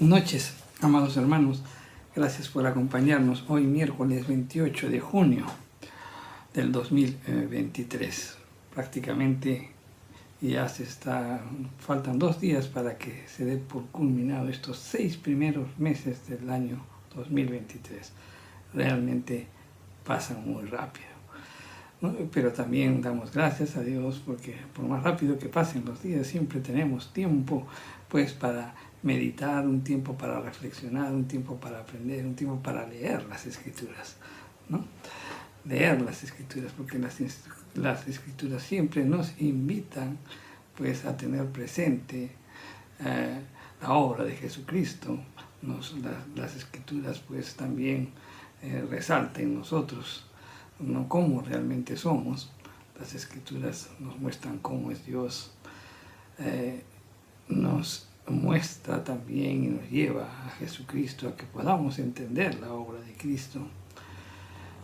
noches, amados hermanos. Gracias por acompañarnos hoy miércoles 28 de junio del 2023. Prácticamente ya faltan 2 días para que se dé por culminado estos 6 primeros meses del año 2023. Realmente pasan muy rápido, ¿no? Pero también damos gracias a Dios porque por más rápido que pasen los días siempre tenemos tiempo pues para meditar, un tiempo para reflexionar, un tiempo para aprender, un tiempo para leer las Escrituras, ¿no? Leer las Escrituras, porque las Escrituras siempre nos invitan pues a tener presente la obra de Jesucristo. Las Escrituras pues también resaltan en nosotros, ¿no?, cómo realmente somos. Las Escrituras nos muestran cómo es Dios, nos muestra también y nos lleva a Jesucristo, a que podamos entender la obra de Cristo.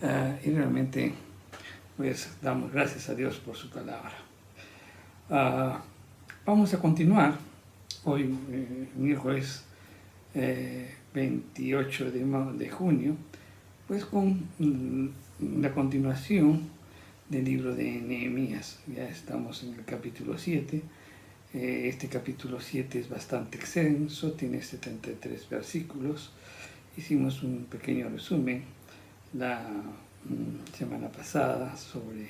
Y realmente pues damos gracias a Dios por su palabra. Vamos a continuar hoy, miércoles 28 de junio, pues con la continuación del libro de Nehemías. Ya estamos en el capítulo 7. Este capítulo 7 es bastante extenso, tiene 73 versículos. Hicimos un pequeño resumen la semana pasada sobre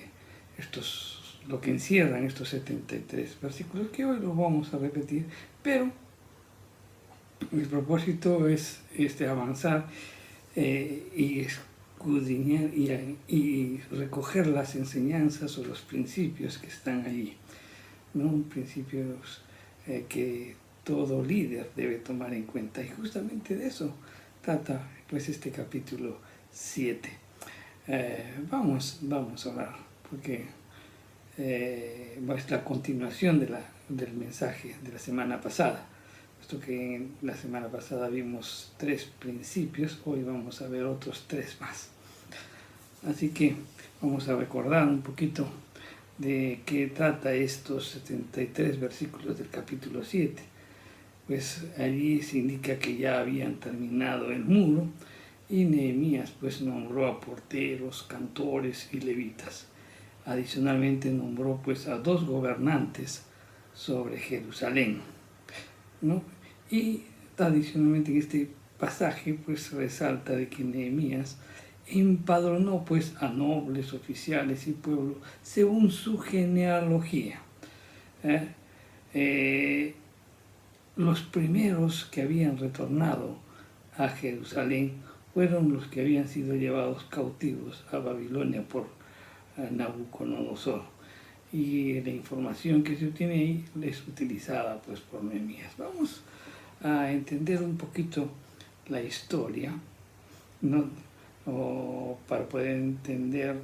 lo que encierran estos 73 versículos, que hoy los vamos a repetir, pero mi propósito es avanzar y escudriñar y recoger las enseñanzas o los principios que están allí, ¿no? Principios que todo líder debe tomar en cuenta, y justamente de eso trata pues este capítulo 7. Vamos a hablar, porque es la continuación del mensaje de la semana pasada. Puesto que la semana pasada vimos 3 principios, hoy vamos a ver otros 3 más. Así que vamos a recordar un poquito de qué trata estos 73 versículos del capítulo 7. Pues allí se indica que ya habían terminado el muro, y Nehemías pues nombró a porteros, cantores y levitas. Adicionalmente nombró pues a 2 gobernantes sobre Jerusalén, ¿no? Y adicionalmente en este pasaje pues resalta de que Nehemías empadronó pues a nobles, oficiales y pueblo según su genealogía. Los primeros que habían retornado a Jerusalén fueron los que habían sido llevados cautivos a Babilonia por Nabucodonosor, y la información que se obtiene ahí es utilizada pues por Nehemías. Vamos a entender un poquito la historia, ¿no?, para poder entender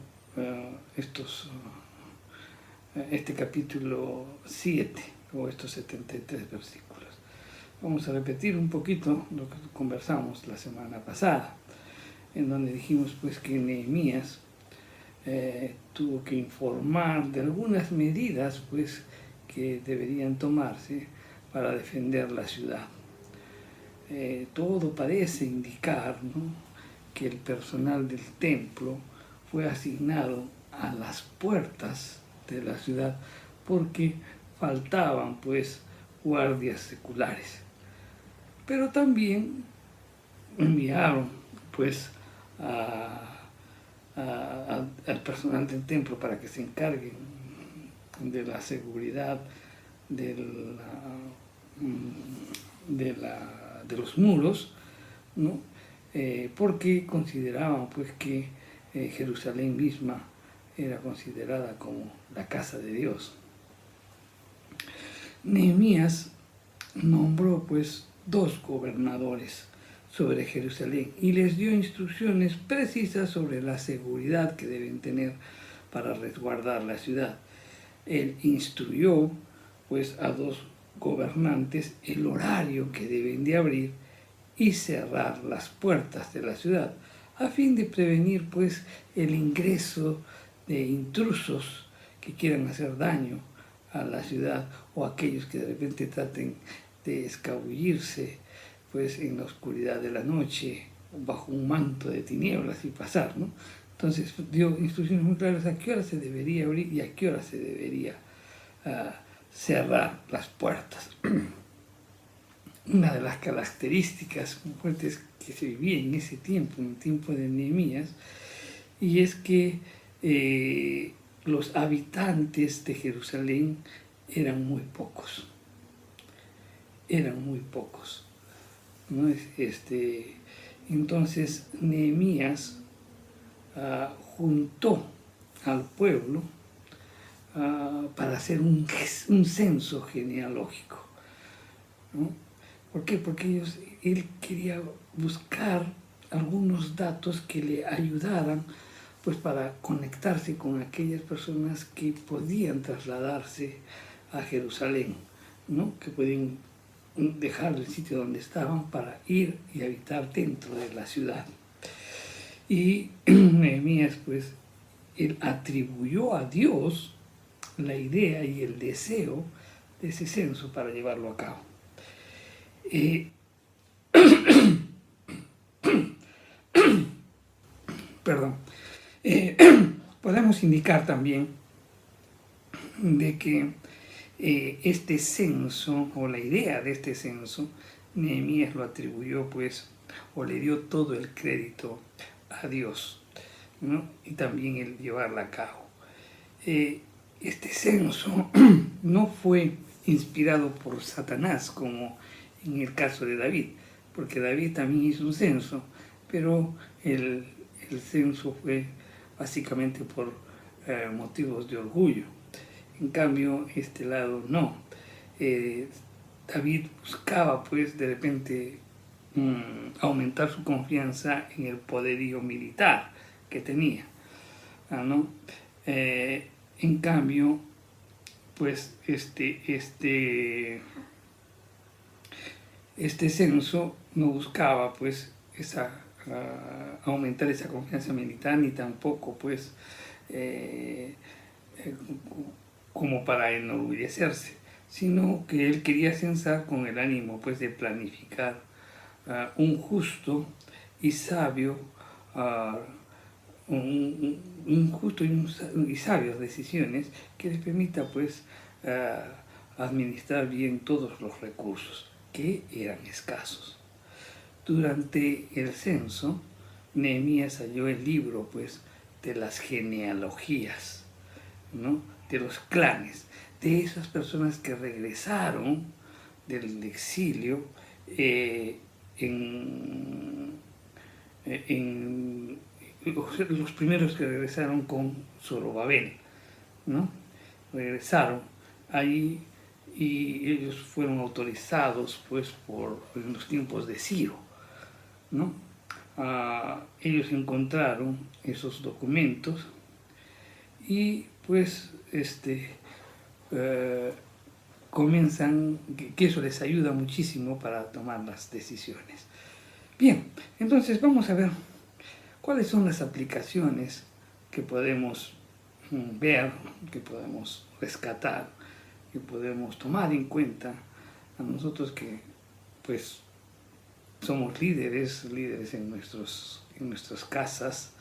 este capítulo 7 o estos 73 versículos. Vamos a repetir un poquito lo que conversamos la semana pasada, en donde dijimos pues que Nehemías tuvo que informar de algunas medidas pues que deberían tomarse para defender la ciudad. Todo parece indicar, ¿no?, que el personal del templo fue asignado a las puertas de la ciudad porque faltaban pues guardias seculares. Pero también enviaron pues al personal del templo para que se encarguen de la seguridad de los muros, ¿no?, porque consideraban pues que Jerusalén misma era considerada como la casa de Dios. Nehemías nombró pues 2 gobernadores sobre Jerusalén y les dio instrucciones precisas sobre la seguridad que deben tener para resguardar la ciudad. Él instruyó pues a 2 gobernantes el horario que deben de abrir y cerrar las puertas de la ciudad, a fin de prevenir pues el ingreso de intrusos que quieran hacer daño a la ciudad, o aquellos que de repente traten de escabullirse pues en la oscuridad de la noche, bajo un manto de tinieblas y pasar, ¿no? Entonces dio instrucciones muy claras a qué hora se debería abrir y a qué hora se debería cerrar las puertas. Una de las características fuertes que se vivía en ese tiempo, en el tiempo de Nehemías, y es que los habitantes de Jerusalén eran muy pocos, ¿no? Entonces Nehemías juntó al pueblo para hacer un censo genealógico, ¿no? ¿Por qué? Porque él quería buscar algunos datos que le ayudaran pues para conectarse con aquellas personas que podían trasladarse a Jerusalén, ¿no? Que podían dejar el sitio donde estaban para ir y habitar dentro de la ciudad. Y Nehemías, pues, él atribuyó a Dios la idea y el deseo de ese censo para llevarlo a cabo. Perdón. Podemos indicar también de que este censo, o la idea de este censo, Nehemías lo atribuyó, pues, o le dio todo el crédito a Dios, ¿no? Y también el llevarla a cabo. Este censo no fue inspirado por Satanás, como en el caso de David, porque David también hizo un censo, pero el censo fue básicamente por motivos de orgullo. En cambio, este lado no. David buscaba, pues, de repente aumentar su confianza en el poderío militar que tenía, ¿no? En cambio, pues, este censo no buscaba, pues, aumentar esa confianza militar, ni tampoco, pues, como para enorgullecerse, sino que él quería censar con el ánimo, pues, de planificar un justo y sabio, un justo y sabias decisiones que les permita, pues, administrar bien todos los recursos, que eran escasos. Durante el censo, Nehemías halló el libro, pues, de las genealogías, ¿no? De los clanes, de esas personas que regresaron del exilio los primeros que regresaron con Zorobabel, ¿no? Regresaron ahí y ellos fueron autorizados, pues, en los tiempos de Ciro, ¿no? Ellos encontraron esos documentos y, pues, comienzan, que eso les ayuda muchísimo para tomar las decisiones. Bien, entonces vamos a ver cuáles son las aplicaciones que podemos ver, que podemos rescatar, que podemos tomar en cuenta a nosotros que, pues, somos líderes en nuestras casas,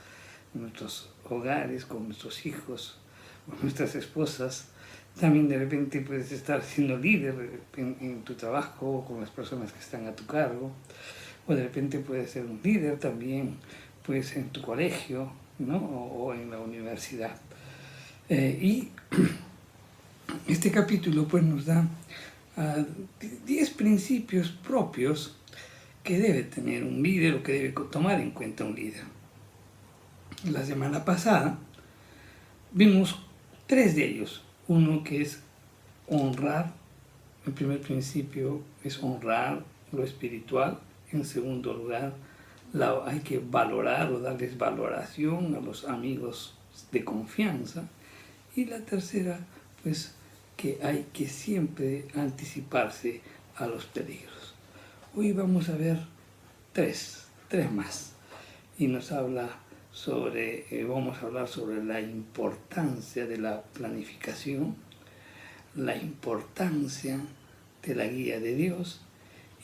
en nuestros hogares, con nuestros hijos, con nuestras esposas. También de repente puedes estar siendo líder en tu trabajo, con las personas que están a tu cargo, o de repente puedes ser un líder también, pues, en tu colegio, ¿no? o en la universidad. Y este capítulo, pues, nos da 10 principios propios que debe tener un líder o que debe tomar en cuenta un líder. La semana pasada vimos 3 de ellos. Uno que es honrar. El primer principio es honrar lo espiritual. En segundo lugar, hay que valorar o darles valoración a los amigos de confianza. Y la tercera, pues, que hay que siempre anticiparse a los peligros. Hoy vamos a ver tres más. Y vamos a hablar sobre la importancia de la planificación, la importancia de la guía de Dios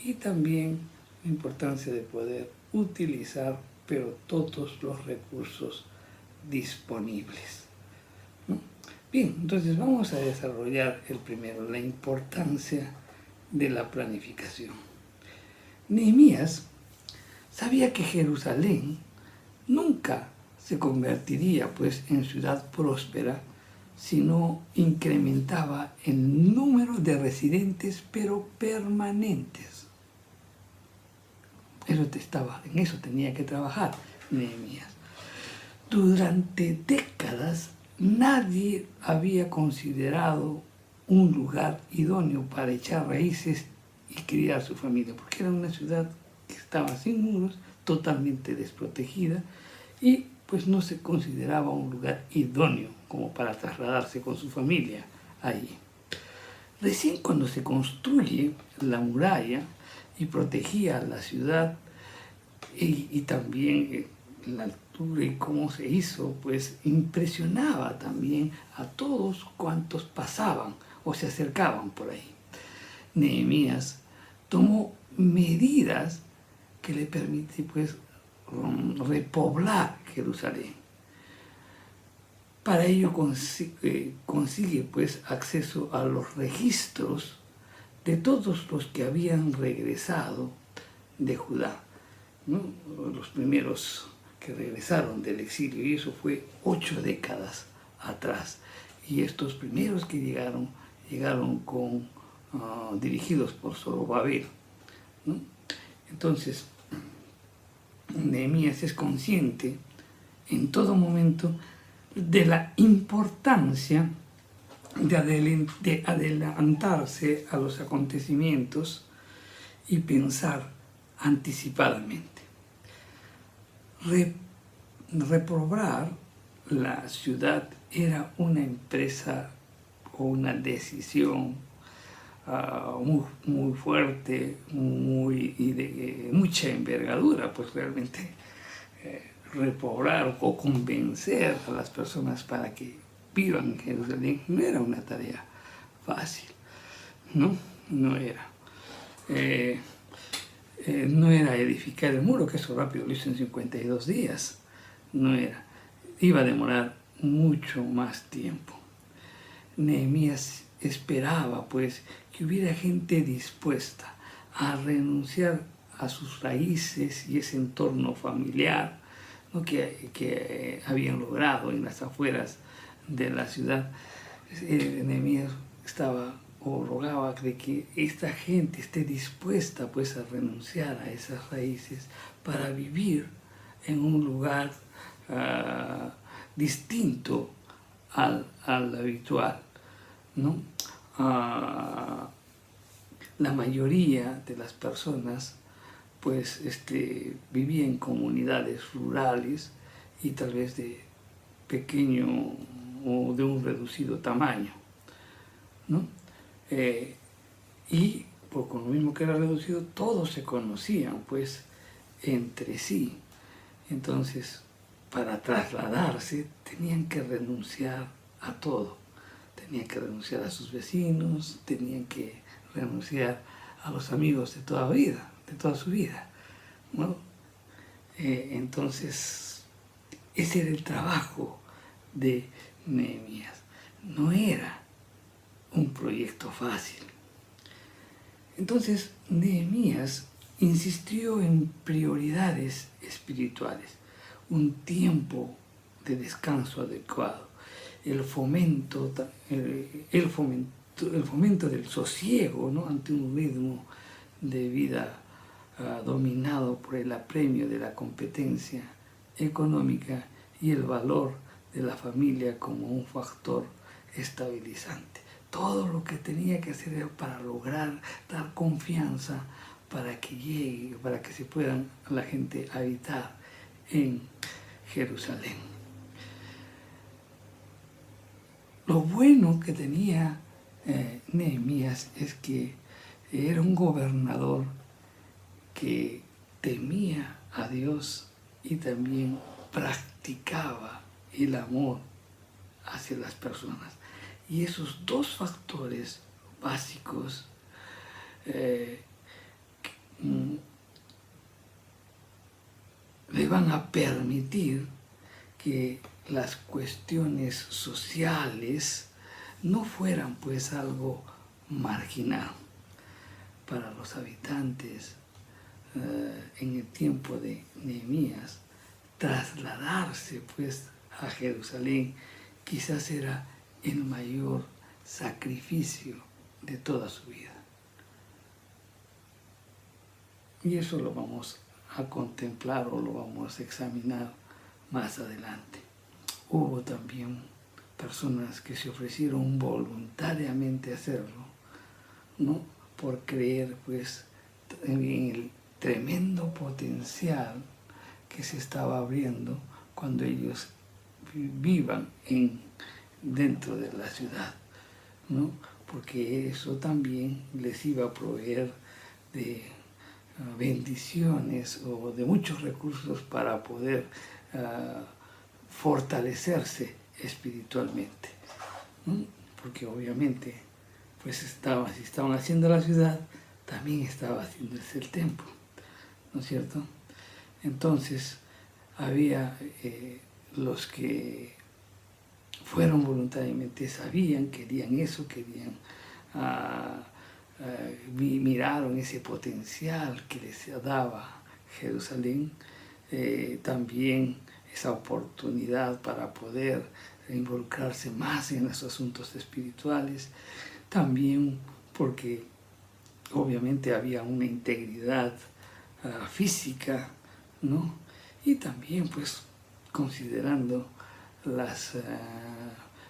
y también la importancia de poder utilizar, pero todos los recursos disponibles, ¿no? Bien, entonces vamos a desarrollar el primero, la importancia de la planificación. Nehemías sabía que Jerusalén nunca se convertiría pues en ciudad próspera si no incrementaba el número de residentes, pero permanentes. En eso tenía que trabajar Nehemías. Durante décadas nadie había considerado un lugar idóneo para echar raíces y criar su familia, porque era una ciudad que estaba sin muros, totalmente desprotegida, y pues no se consideraba un lugar idóneo como para trasladarse con su familia allí. Recién cuando se construye la muralla y protegía la ciudad, y también la altura y cómo se hizo, pues impresionaba también a todos cuantos pasaban o se acercaban por ahí. Nehemías tomó medidas que le permiten pues repoblar Jerusalén. Para ello consigue pues acceso a los registros de todos los que habían regresado de Judá, ¿no? Los primeros que regresaron del exilio, y eso fue 8 décadas atrás. Y estos primeros que llegaron dirigidos por Zorobabel, ¿no? Entonces, Nehemías es consciente en todo momento de la importancia de adelantarse a los acontecimientos y pensar anticipadamente. Repoblar la ciudad era una empresa o una decisión muy fuerte, y de mucha envergadura, pues realmente repoblar o convencer a las personas para que vivan en Jerusalén no era una tarea fácil, ¿no? No era. No era edificar el muro, que eso rápido lo hizo en 52 días, no era. Iba a demorar mucho más tiempo. Nehemías esperaba pues que hubiera gente dispuesta a renunciar a sus raíces y ese entorno familiar, ¿no? que habían logrado en las afueras de la ciudad. Nehemías rogaba de que esta gente esté dispuesta pues a renunciar a esas raíces para vivir en un lugar distinto al habitual, ¿no? La mayoría de las personas pues vivía en comunidades rurales y tal vez de pequeño o de un reducido tamaño, ¿no? Y con lo mismo que era reducido, todos se conocían pues entre sí. Entonces, para trasladarse tenían que renunciar a todo. Tenían que renunciar a sus vecinos, tenían que renunciar a los amigos de toda su vida, ¿no? Entonces, ese era el trabajo de Nehemías. No era un proyecto fácil. Entonces, Nehemías insistió en prioridades espirituales, un tiempo de descanso adecuado, el fomento del sosiego, ¿no? Ante un ritmo de vida dominado por el apremio de la competencia económica y el valor de la familia como un factor estabilizante. Todo lo que tenía que hacer era para lograr dar confianza para que llegue, para que se puedan la gente habitar en Jerusalén. Lo bueno que tenía Nehemías es que era un gobernador que temía a Dios y también practicaba el amor hacia las personas. Y esos dos factores básicos le van a permitir que las cuestiones sociales no fueran pues algo marginal para los habitantes. En el tiempo de Nehemías, trasladarse pues a Jerusalén quizás era el mayor sacrificio de toda su vida. Y eso lo vamos a contemplar o lo vamos a examinar más adelante. Hubo también personas que se ofrecieron voluntariamente a hacerlo, ¿no? Por creer pues en el tremendo potencial que se estaba abriendo cuando ellos vivan dentro de la ciudad, ¿no? Porque eso también les iba a proveer de bendiciones o de muchos recursos para poder fortalecerse espiritualmente, ¿no? Porque obviamente pues si estaban haciendo la ciudad, también estaba haciéndose el templo, ¿no es cierto? Entonces había los que fueron voluntariamente, sabían, querían eso, miraron ese potencial que les daba Jerusalén, también esa oportunidad para poder involucrarse más en los asuntos espirituales, también porque obviamente había una integridad física, ¿no? Y también pues considerando las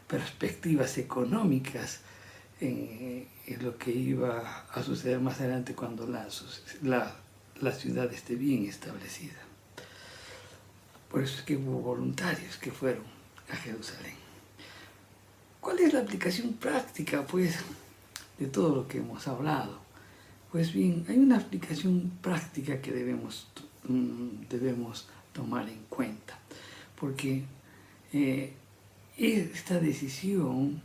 perspectivas económicas en lo que iba a suceder más adelante cuando la ciudad esté bien establecida. Por eso es que hubo voluntarios que fueron a Jerusalén. ¿Cuál es la aplicación práctica, pues, de todo lo que hemos hablado? Pues bien, hay una aplicación práctica que debemos tomar en cuenta, porque esta decisión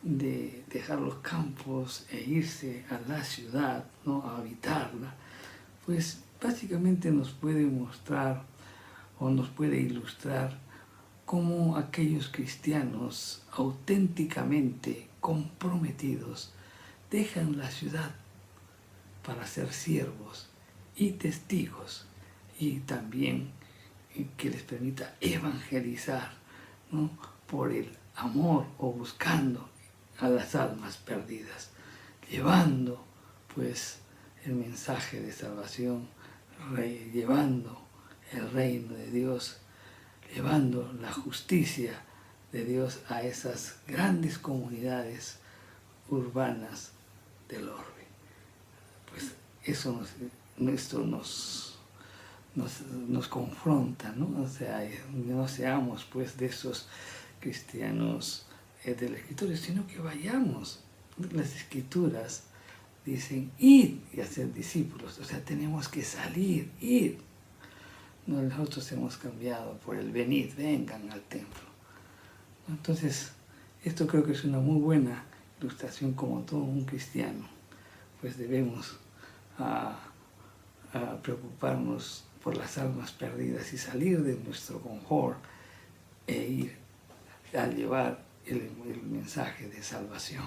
de dejar los campos e irse a la ciudad, ¿no?, a habitarla, pues básicamente nos puede mostrar o nos puede ilustrar cómo aquellos cristianos auténticamente comprometidos dejan la ciudad para ser siervos y testigos, y también que les permita evangelizar, ¿no?, por el amor o buscando a las almas perdidas, llevando pues el mensaje de salvación, llevando el reino de Dios, llevando la justicia de Dios a esas grandes comunidades urbanas del orbe. Pues eso nos confronta, ¿no? O sea, no seamos pues de esos cristianos de la Escritura, sino que vayamos. Las Escrituras dicen ir y hacer discípulos, o sea, tenemos que salir, ir. Nosotros hemos cambiado por el venid, vengan al templo. Entonces, esto creo que es una muy buena ilustración, como todo un cristiano, pues debemos preocuparnos por las almas perdidas y salir de nuestro confort e ir a llevar el mensaje de salvación.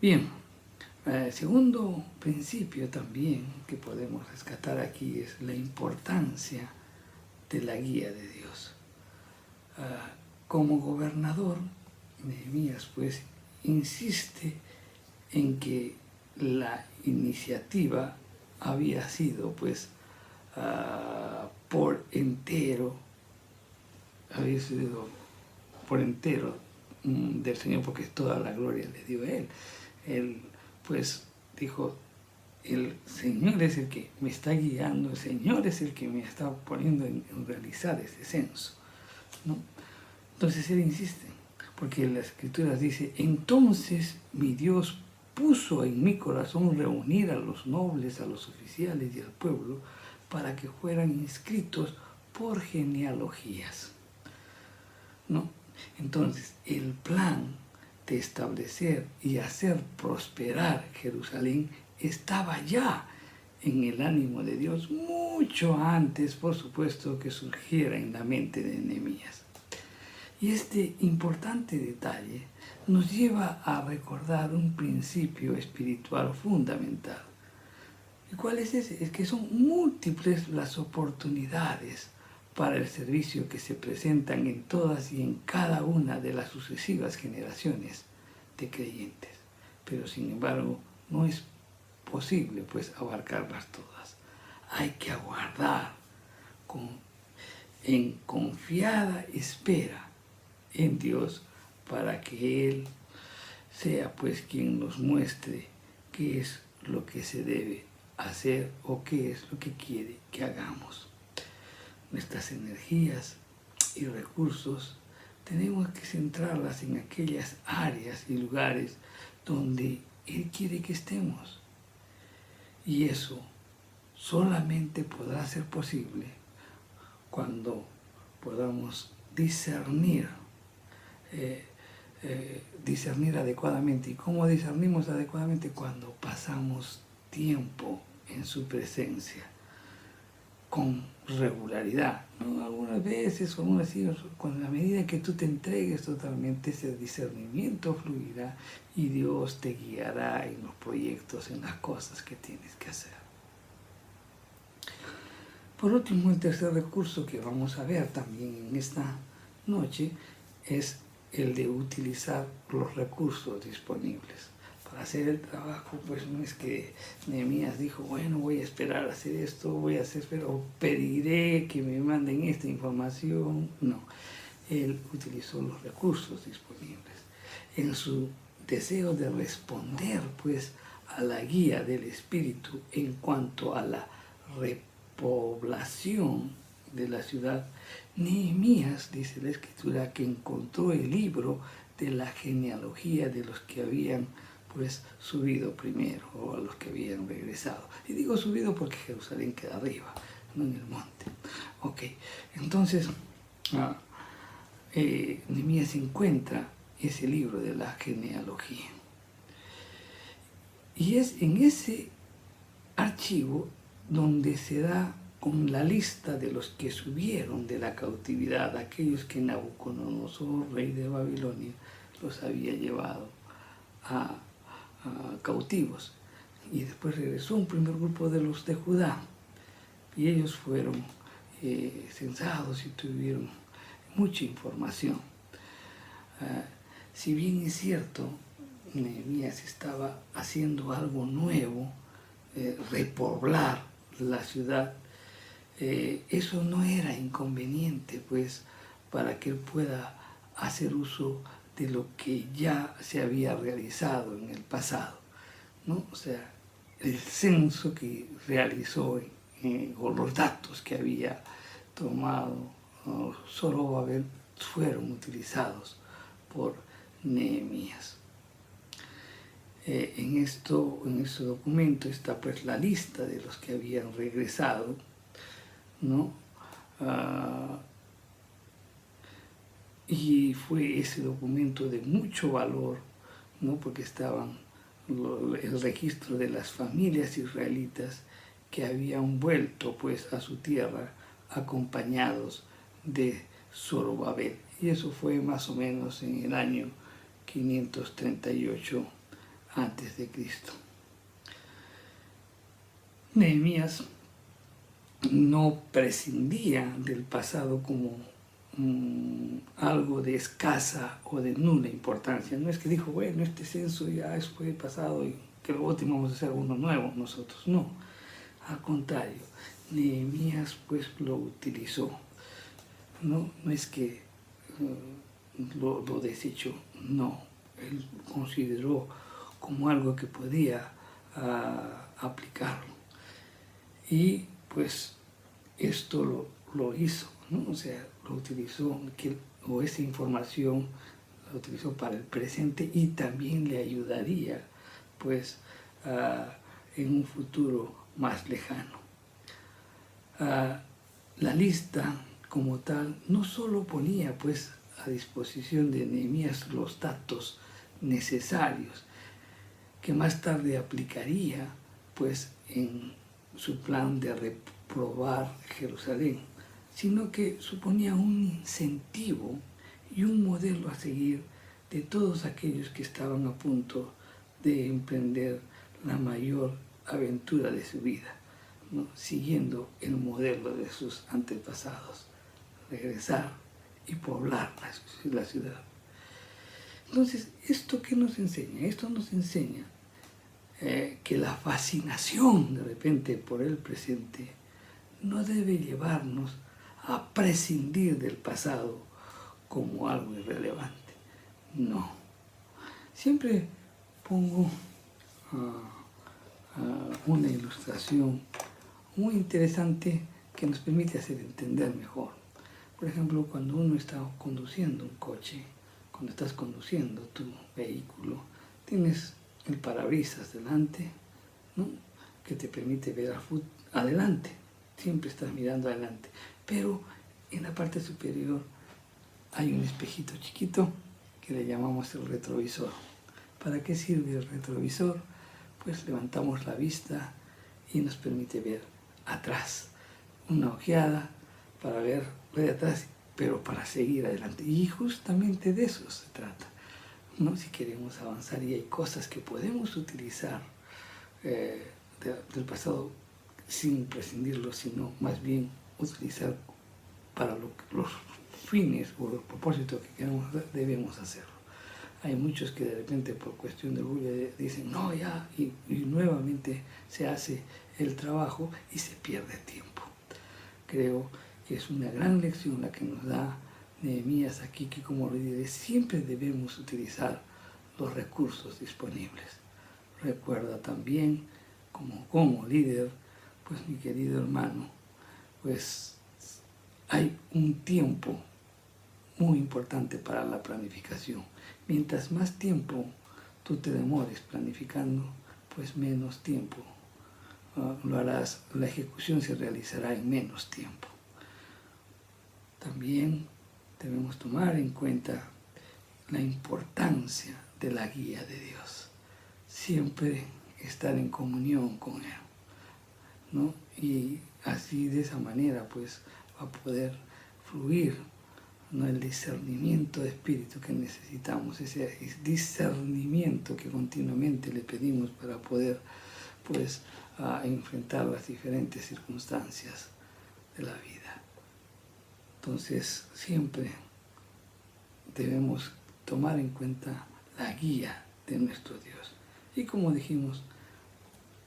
Bien, el segundo principio también que podemos rescatar aquí es la importancia de la guía de Dios. Como gobernador, Nehemías pues insiste en que la iniciativa había sido pues por entero del Señor, porque toda la gloria le dio a Él. Él pues dijo, el Señor es el que me está guiando, el Señor es el que me está poniendo en realizar ese censo, ¿no? Entonces Él insiste, porque la Escritura dice, entonces mi Dios puso en mi corazón reunir a los nobles, a los oficiales y al pueblo para que fueran inscritos por genealogías, ¿no? Entonces, el plan de establecer y hacer prosperar Jerusalén estaba ya en el ánimo de Dios mucho antes, por supuesto, que surgiera en la mente de Nehemías. Y este importante detalle nos lleva a recordar un principio espiritual fundamental. ¿Y cuál es ese? Es que son múltiples las oportunidades para el servicio que se presentan en todas y en cada una de las sucesivas generaciones de creyentes. Pero sin embargo, no es posible pues abarcarlas todas. Hay que aguardar en confiada espera en Dios para que Él sea pues quien nos muestre qué es lo que se debe hacer o qué es lo que quiere que hagamos. Nuestras energías y recursos tenemos que centrarlas en aquellas áreas y lugares donde Él quiere que estemos. Y eso solamente podrá ser posible cuando podamos discernir adecuadamente. ¿Y cómo discernimos adecuadamente? Cuando pasamos tiempo en su presencia con regularidad, ¿no? Algunas veces, algunas así, con la medida que tú te entregues totalmente, ese discernimiento fluirá y Dios te guiará en los proyectos, en las cosas que tienes que hacer. Por último, el tercer recurso que vamos a ver también en esta noche es el de utilizar los recursos disponibles. Para hacer el trabajo, pues no es que Nehemías dijo, bueno, voy a esperar a hacer esto, voy a hacer, o pediré que me manden esta información. No, él utilizó los recursos disponibles en su deseo de responder pues a la guía del Espíritu en cuanto a la repoblación de la ciudad. Nehemías, dice la Escritura, que encontró el libro de la genealogía de los que habían pues subido primero, o a los que habían regresado. Y digo subido porque Jerusalén queda arriba, no en el monte. Ok, entonces Nehemías encuentra ese libro de la genealogía. Y es en ese archivo donde se da con la lista de los que subieron de la cautividad, aquellos que Nabucodonosor, rey de Babilonia, los había llevado a cautivos. Y después regresó un primer grupo de los de Judá, y ellos fueron censados y tuvieron mucha información. Si bien es cierto, Nehemías estaba haciendo algo nuevo, repoblar la ciudad, eso no era inconveniente pues para que él pueda hacer uso de lo que ya se había realizado en el pasado, ¿no? O sea, el censo que realizó o los datos que había tomado Zorobabel fueron utilizados por Nehemías. En ese documento está pues la lista de los que habían regresado, ¿no? Y fue ese documento de mucho valor, ¿no? Porque estaban el registro de las familias israelitas que habían vuelto pues a su tierra acompañados de Zorobabel. Y eso fue más o menos en el año 538 antes de Cristo. Nehemías no prescindía del pasado como algo de escasa o de nula importancia. No es que dijo, bueno, este censo ya fue pasado y que luego vamos a hacer uno nuevo nosotros. No, al contrario, Nehemías pues lo utilizó. No es que lo desechó, no. Él consideró como algo que podía aplicarlo. Y pues esto lo hizo, ¿no? O sea, lo utilizó, o esa información la utilizó para el presente y también le ayudaría pues en un futuro más lejano. La lista como tal no solo ponía pues a disposición de Nehemías los datos necesarios que más tarde aplicaría pues en su plan de reprobar Jerusalén, sino que suponía un incentivo y un modelo a seguir de todos aquellos que estaban a punto de emprender la mayor aventura de su vida, ¿no? Siguiendo el modelo de sus antepasados, regresar y poblar la ciudad. Entonces, ¿esto qué nos enseña? Esto nos enseña que la fascinación de repente por el presente no debe llevarnos a prescindir del pasado como algo irrelevante. No. Siempre pongo una ilustración muy interesante que nos permite hacer entender mejor. Por ejemplo, cuando uno está conduciendo un coche, cuando estás conduciendo tu vehículo, tienes el parabrisas delante, ¿no? Que te permite ver adelante. Siempre estás mirando adelante. Pero en la parte superior hay un espejito chiquito que le llamamos el retrovisor. ¿Para qué sirve el retrovisor? Pues levantamos la vista y nos permite ver atrás. Una ojeada para ver de atrás, pero para seguir adelante. Y justamente de eso se trata, ¿no? Si queremos avanzar, y hay cosas que podemos utilizar del pasado sin prescindirlo, sino más bien utilizar para los fines o los propósitos que debemos hacerlo. Hay muchos que de repente por cuestión de orgullo dicen no, ya, y nuevamente se hace el trabajo y se pierde tiempo. Creo que es una gran lección la que nos da Nehemías aquí, que como líderes siempre debemos utilizar los recursos disponibles. Recuerda también, como líder, pues mi querido hermano, pues hay un tiempo muy importante para la planificación. Mientras más tiempo tú te demores planificando, pues menos tiempo lo harás, la ejecución se realizará en menos tiempo. También debemos tomar en cuenta la importancia de la guía de Dios. Siempre estar en comunión con Él, ¿no? Y así, de esa manera, pues va a poder fluir, ¿no? El discernimiento de espíritu que necesitamos, ese discernimiento que continuamente le pedimos para poder, pues, enfrentar las diferentes circunstancias de la vida. Entonces, siempre debemos tomar en cuenta la guía de nuestro Dios. Y como dijimos,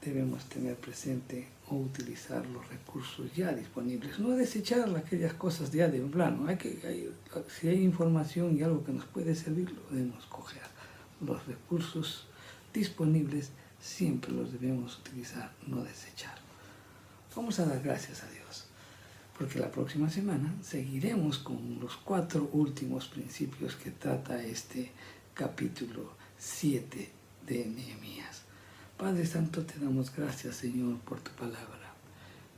debemos tener presente o utilizar los recursos ya disponibles, no desechar aquellas cosas ya de plano. Si hay información y algo que nos puede servir, lo debemos coger. Los recursos disponibles siempre los debemos utilizar, no desechar. Vamos a dar gracias a Dios, porque la próxima semana seguiremos con los 4 últimos principios que trata este capítulo 7 de Nehemías. Padre Santo, te damos gracias, Señor, por tu palabra.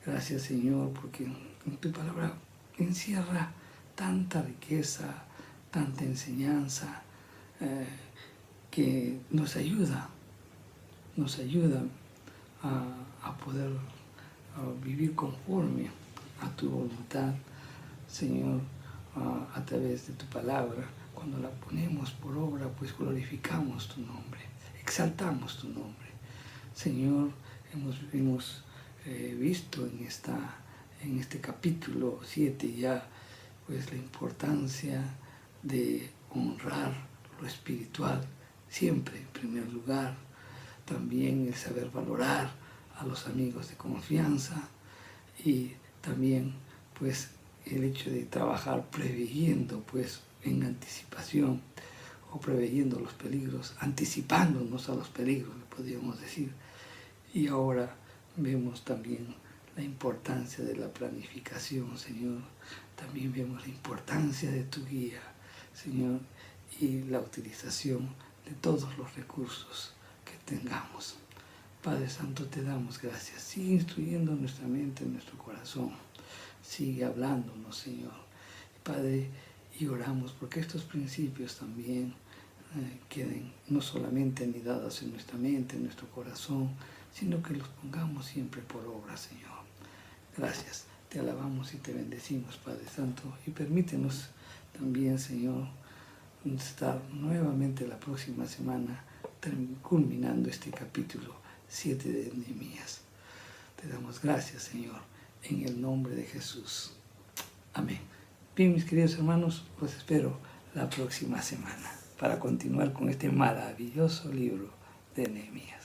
Gracias, Señor, porque en tu palabra encierra tanta riqueza, tanta enseñanza, que nos ayuda a poder vivir conforme a tu voluntad, Señor, a través de tu palabra. Cuando la ponemos por obra, pues glorificamos tu nombre, exaltamos tu nombre. Señor, hemos visto en este capítulo 7 ya, pues la importancia de honrar lo espiritual siempre en primer lugar. También el saber valorar a los amigos de confianza, y también pues el hecho de trabajar preveyendo, pues en anticipación, o preveyendo los peligros, anticipándonos a los peligros, podríamos decir. Y ahora vemos también la importancia de la planificación, Señor. También vemos la importancia de tu guía, Señor, y la utilización de todos los recursos que tengamos. Padre Santo, te damos gracias. Sigue instruyendo nuestra mente, nuestro corazón. Sigue hablándonos, Señor. Padre, y oramos porque estos principios también queden no solamente anidados en nuestra mente, en nuestro corazón, sino que los pongamos siempre por obra, Señor. Gracias, te alabamos y te bendecimos, Padre Santo, y permítenos también, Señor, estar nuevamente la próxima semana culminando este capítulo 7 de Nehemías. Te damos gracias, Señor, en el nombre de Jesús. Amén. Bien, mis queridos hermanos, los espero la próxima semana para continuar con este maravilloso libro de Nehemías.